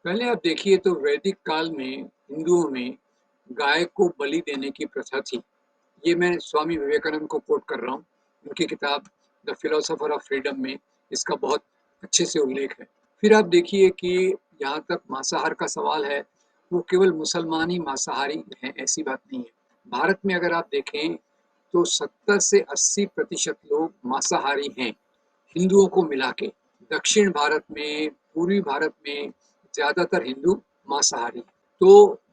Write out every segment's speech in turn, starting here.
पहले आप देखिए तो वैदिक काल में हिंदुओं में गाय को बलि देने की प्रथा थी। ये मैं स्वामी विवेकानंद को कोट कर रहा हूँ। उनकी किताब द फिलोसोफर ऑफ फ्रीडम में इसका बहुत अच्छे से उल्लेख है। फिर आप देखिए कि जहाँ तक मांसाहार का सवाल है, वो केवल मुसलमान ही मांसाहारी हैं, ऐसी बात नहीं है। भारत में अगर आप देखें तो 70 से 80% लोग मांसाहारी हैं, हिंदुओं को मिला के। दक्षिण भारत में, पूर्वी भारत में ज़्यादातर हिंदू मांसाहारी हैं। तो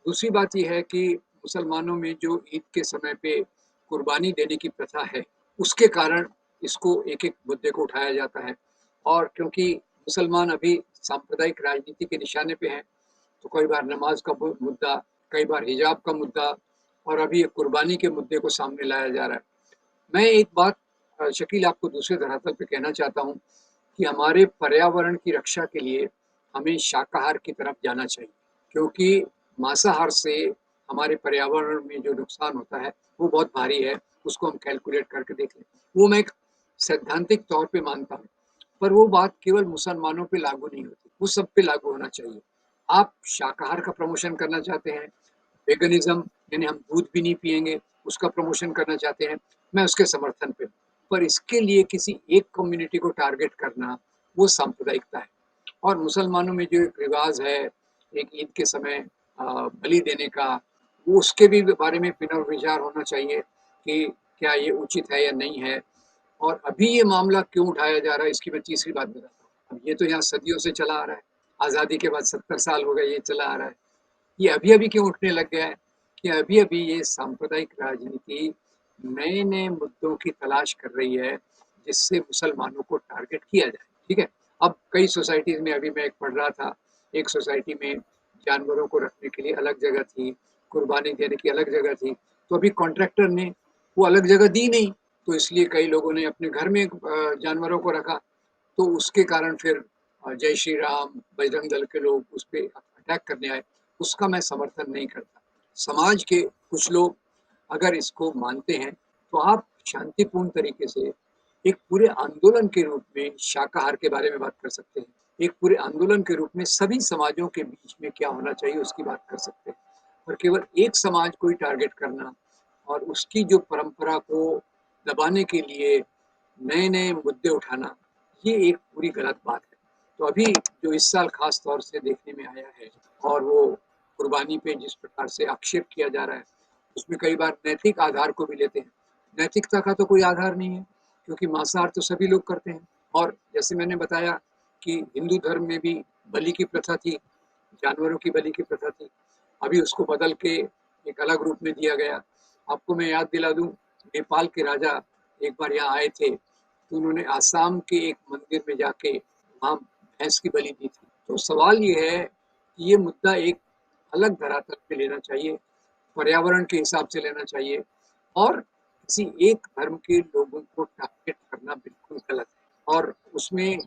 दूसरी बात ये है कि मुसलमानों में जो ईद के समय पे कुर्बानी देने की प्रथा है, उसके कारण इसको एक-एक मुद्दे को उठाया जाता है। और क्योंकि मुसलमान अभी सांप्रदायिक राजनीति के निशाने पे हैं, तो कई बार नमाज का मुद्दा, कई बार हिजाब का मुद्दा और अभी ये कुर्बानी के मुद्दे को सामने लाया जा रहा है। मैं एक बात शकील आपको दूसरे धरातल पे कहना चाहता हूँ कि हमारे पर्यावरण की रक्षा के लिए हमें शाकाहार की तरफ जाना चाहिए, क्योंकि मांसाहार से हमारे पर्यावरण में जो नुकसान होता है वो बहुत भारी है। उसको हम कैलकुलेट करके देख लें, वो मैं एक सैद्धांतिक तौर पे मानता हूँ, पर वो बात केवल मुसलमानों पे लागू नहीं होती, वो सब पे लागू होना चाहिए। आप शाकाहार का प्रमोशन करना चाहते हैं, वेगनिज्म यानी हम दूध भी नहीं पिएंगे, उसका प्रमोशन करना चाहते हैं, मैं उसके समर्थन पे हूँ। पर इसके लिए किसी एक कम्युनिटी को टारगेट करना, वो सांप्रदायिकता है। और मुसलमानों में जो एक रिवाज है, एक ईद के समय बलि देने का, वो उसके भी बारे में पुनर्विचार होना चाहिए कि क्या ये उचित है या नहीं है। और अभी ये मामला क्यों उठाया जा रहा है, इसकी मैं तीसरी बात बताता हूँ। अब ये तो यहाँ सदियों से चला आ रहा है, आज़ादी के बाद 70 साल हो गए ये चला आ रहा है। ये अभी-अभी क्यों उठने लग गया है? कि अभी-अभी ये सांप्रदायिक राजनीति नए-नए मुद्दों की तलाश कर रही है, जिससे मुसलमानों को टारगेट किया जाए, ठीक है? अब कई सोसाइटीज़ में अभी मैं एक पढ़ रहा था, एक सोसाइटी में जानवरों को रखने के लिए अलग जगह थी, कुर्बानी देने की अलग जगह थी, तो अभी कॉन्ट्रैक्टर ने वो अलग जगह दी नहीं, तो इसलिए कई लोगों ने अपने घर में जानवरों को रखा, तो उसके कारण फिर जय श्री राम, बजरंग दल के लोग उस पे अटैक करने आए। उसका मैं समर्थन नहीं करता। समाज के कुछ लोग अगर इसको मानते हैं, तो आप शांतिपूर्ण तरीके से एक पूरे आंदोलन के रूप में शाकाहार के बारे में बात कर सकते हैं। एक पूरे आंदोलन के रूप में सभी समाजों के बीच में क्या होना चाहिए उसकी बात कर सकते हैं। और केवल एक समाज को ही टारगेट करना और उसकी जो परंपरा को दबाने के लिए नए-नए मुद्दे उठाना, ये एक पूरी गलत बात है। तो अभी जो इस साल ख़ास तौर से देखने में आया है और वो कुर्बानी पे जिस प्रकार से आक्षेप किया जा रहा है, उसमें कई बार नैतिक आधार को भी लेते हैं। नैतिकता का तो कोई आधार नहीं है, क्योंकि मांसाहार तो सभी लोग करते हैं। और जैसे मैंने बताया कि हिंदू धर्म में भी बलि की प्रथा थी, जानवरों की बलि की प्रथा थी। अभी उसको बदल के एक अलग रूप में दिया गया। आपको मैं याद दिला दूँ, नेपाल के राजा एक बार यहाँ आए थे, तो उन्होंने आसाम के एक मंदिर में जाके वहाँ भैंस की बलि दी थी। तो सवाल ये है कि ये मुद्दा एक अलग धरातल पे लेना चाहिए, पर्यावरण के हिसाब से लेना चाहिए और किसी एक धर्म के लोगों को टारगेट करना बिल्कुल गलत है। और उसमें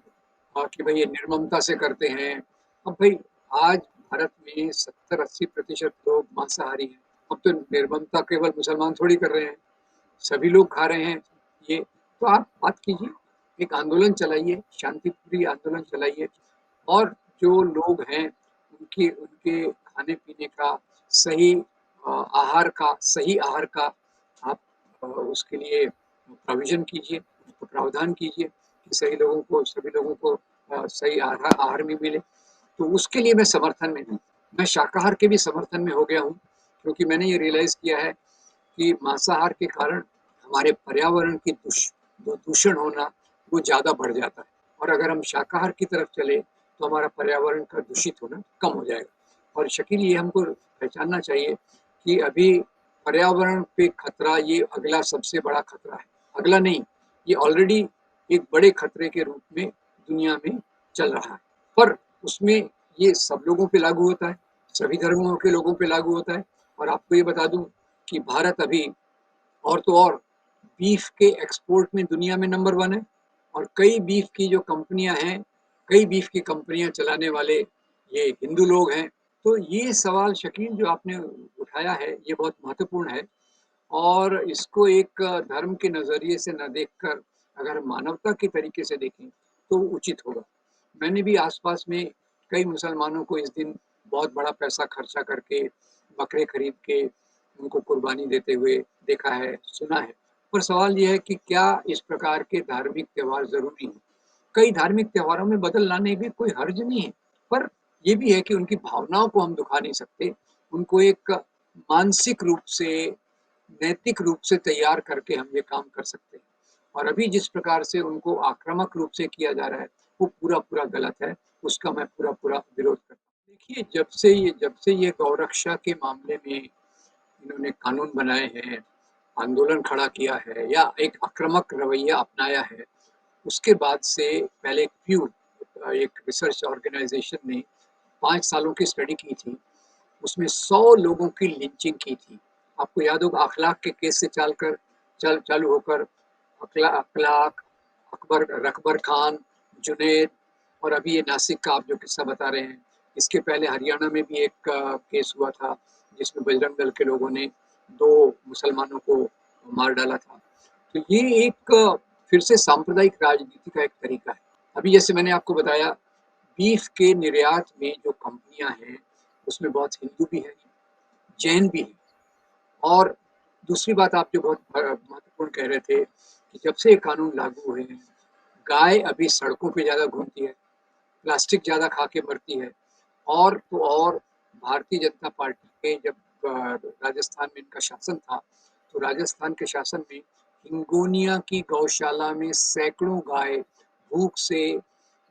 कि भई ये निर्ममता से करते हैं। अब भई आज भारत में 70-80% लोग मांसाहारी हैं। अब तो निर्ममता केवल मुसलमान थोड़ी कर रहे हैं, सभी लोग खा रहे हैं ये। तो आप बात कीजिए, एक आंदोलन चलाइए, शांतिप्रिय आंदोलन चलाइए और जो लोग हैं उनके उनके खाने-पीने का सही सही आहार का आप उसके लिए प्रोविज़न कीजिए, उसको प्रावधान कीजिए कि सभी लोगों को सही आहार भी मिले। तो उसके लिए मैं समर्थन में हूँ। मैं शाकाहार के भी समर्थन में हो गया हूँ, क्योंकि मैंने ये रियलाइज़ किया है कि मांसाहार के कारण हमारे पर्यावरण की दूषण होना वो ज़्यादा बढ़ जाता है और अगर हम शाकाहार की तरफ चले तो हमारा पर्यावरण का दूषित होना कम हो जाएगा। और शकील ये हमको पहचानना चाहिए कि अभी पर्यावरण पे खतरा ये अगला सबसे बड़ा खतरा है। अगला नहीं, ये ऑलरेडी एक बड़े खतरे के रूप में दुनिया में चल रहा है। पर उसमें ये सब लोगों पे लागू होता है, सभी धर्मों के लोगों पे लागू होता है। और आपको ये बता दूँ कि भारत अभी और तो और बीफ के एक्सपोर्ट में दुनिया में नंबर 1 है और कई बीफ की जो कंपनियां हैं, कई बीफ की कंपनियां चलाने वाले ये हिंदू लोग हैं। तो ये सवाल शकील जो आपने उठाया है ये बहुत महत्वपूर्ण है और इसको एक धर्म के नज़रिए से न देखकर अगर मानवता के तरीके से देखें तो उचित होगा। मैंने भी आसपास में कई मुसलमानों को इस दिन बहुत बड़ा पैसा खर्चा करके, बकरे खरीद के उनको कुर्बानी देते हुए देखा है, सुना है। पर सवाल ये है कि क्या इस प्रकार के धार्मिक त्योहार ज़रूरी हैं? कई धार्मिक त्योहारों में बदल लाने में कोई हर्ज नहीं है, पर ये भी है कि उनकी भावनाओं को हम दुखा नहीं सकते। उनको एक मानसिक रूप से, नैतिक रूप से तैयार करके हम ये काम कर सकते हैं। और अभी जिस प्रकार से उनको आक्रामक रूप से किया जा रहा है, वो पूरा-पूरा गलत है। उसका मैं पूरा-पूरा विरोध करता हूँ। देखिए, जब से ये गौरक्षा के मामले में इन्होंने कानून बनाए हैं, आंदोलन खड़ा किया है या एक आक्रामक रवैया अपनाया है, उसके बाद से पहले एक रिसर्च ऑर्गेनाइजेशन ने 5 सालों की स्टडी की थी। उसमें 100 लोगों की लिंचिंग की थी। आपको याद होगा अखलाक के केस से चालू होकर अखलाक, रकबर खान, जुनैद और अभी ये नासिक का आप जो किस्सा बता रहे हैं, इसके पहले हरियाणा में भी एक केस हुआ था, जिसमें बजरंग दल के लोगों ने 2 मुसलमानों को मार डाला था। तो ये एक फिर से सांप्रदायिक राजनीति का एक तरीका है। अभी जैसे मैंने आपको बताया, बीफ के निर्यात में जो कंपनियां हैं, उसमें बहुत हिंदू भी हैं, जैन भी हैं। और दूसरी बात आप जो बहुत महत्वपूर्ण कह रहे थे कि जब से ये कानून लागू हुए हैं, गाय अभी सड़कों पे ज़्यादा घूमती है, प्लास्टिक ज़्यादा खा के मरती है। और तो और भारतीय जनता पार्टी के जब राजस्थान में इनका शासन था, तो राजस्थान के शासन में हिंगोनिया की गौशाला में सैकड़ों गाय भूख से,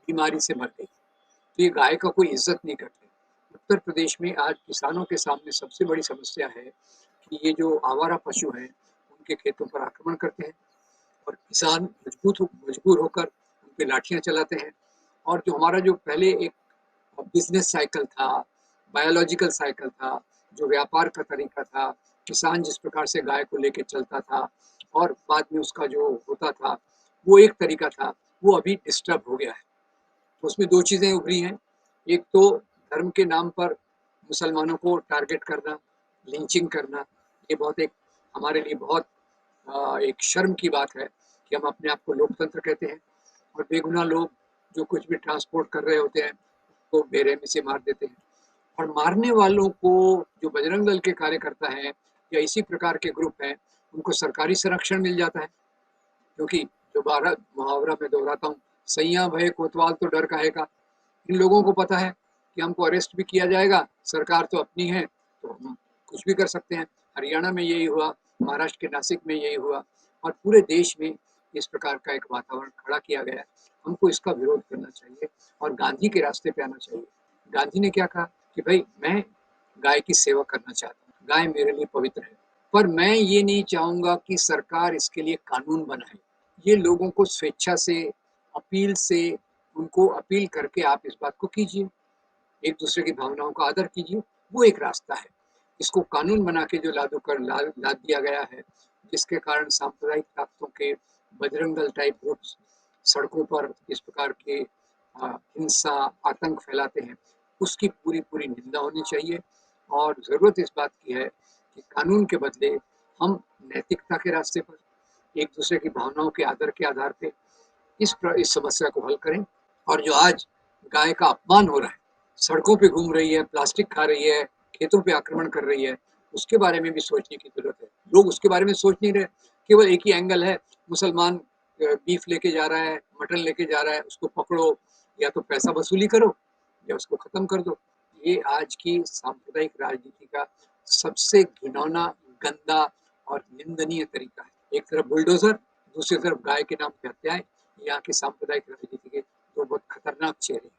बीमारी से मर गई। तो ये गाय का कोई इज्जत नहीं करते। उत्तर प्रदेश में आज किसानों के सामने सबसे बड़ी समस्या है कि ये जो आवारा पशु हैं, उनके खेतों पर आक्रमण करते हैं और किसान मजबूर होकर उन पे लाठियाँ चलाते हैं। और जो हमारा जो पहले एक बिज़नेस साइकिल था, बायोलॉजिकल साइकिल था, जो व्यापार का तरीका था, किसान जिस प्रकार से गाय को लेके चलता था और बाद में उसका जो होता था, वो एक तरीका था, वो अभी डिस्टर्ब हो गया है। तो उसमें 2 चीज़ें उभरी हैं। एक तो धर्म के नाम पर मुसलमानों को टारगेट करना, लिंचिंग करना, ये बहुत एक हमारे लिए बहुत एक शर्म की बात है कि हम अपने आप को लोकतंत्र कहते हैं और बेगुनाह लोग जो कुछ भी ट्रांसपोर्ट कर रहे होते हैं, उसको बेरहमी से मार देते हैं। और मारने वालों को जो बजरंग दल के कार्यकर्ता हैं या इसी प्रकार के ग्रुप हैं, उनको सरकारी संरक्षण मिल जाता है। क्योंकि जो बारह मुहावरा मैं दोहराता हूँ, सैयां भये कोतवाल तो डर काहे का। इन लोगों को पता है कि हमको अरेस्ट भी किया जाएगा, सरकार तो अपनी है, तो हम कुछ भी कर सकते हैं। हरियाणा में यही हुआ, महाराष्ट्र के नासिक में यही हुआ और पूरे देश में इस प्रकार का एक वातावरण खड़ा किया गया है। हमको इसका विरोध करना चाहिए और गांधी के रास्ते पे आना चाहिए। गांधी ने क्या कहा कि भाई मैं गाय की सेवा करना चाहता हूँ, गाय मेरे लिए पवित्र है, पर मैं ये नहीं चाहूंगा कि सरकार इसके लिए कानून बनाए। ये लोगों को स्वेच्छा से, अपील से, उनको अपील करके आप इस बात को कीजिए, एक दूसरे की भावनाओं का आदर कीजिए, वो एक रास्ता है। इसको कानून बना के जो लाद दिया गया है, जिसके कारण सांप्रदायिक ताकतों के बजरंग दल टाइप ग्रुप्स सड़कों पर इस प्रकार के हिंसा, आतंक फैलाते हैं, उसकी पूरी निंदा होनी चाहिए। और ज़रूरत इस बात की है कि कानून के बदले हम नैतिकता के रास्ते पर एक दूसरे की भावनाओं के आदर के आधार पे इस समस्या को हल करें। और जो आज गाय का अपमान हो रहा है, सड़कों पे घूम रही है, प्लास्टिक खा रही है, खेतों पे आक्रमण कर रही है, उसके बारे में भी सोचने की जरूरत है। लोग उसके बारे में सोच नहीं रहे, केवल एक ही एंगल है, मुसलमान बीफ लेके जा रहा है, मटन लेके जा रहा है, उसको पकड़ो, या तो पैसा वसूली करो या उसको खत्म कर दो। ये आज की सांप्रदायिक राजनीति का सबसे घिनौना, गंदा और निंदनीय तरीका है। एक तरफ बुलडोजर, दूसरी तरफ गाय के नाम पे हत्याएं, यहाँ की सांप्रदायिक राजनीति के दो बहुत खतरनाक चेहरे हैं।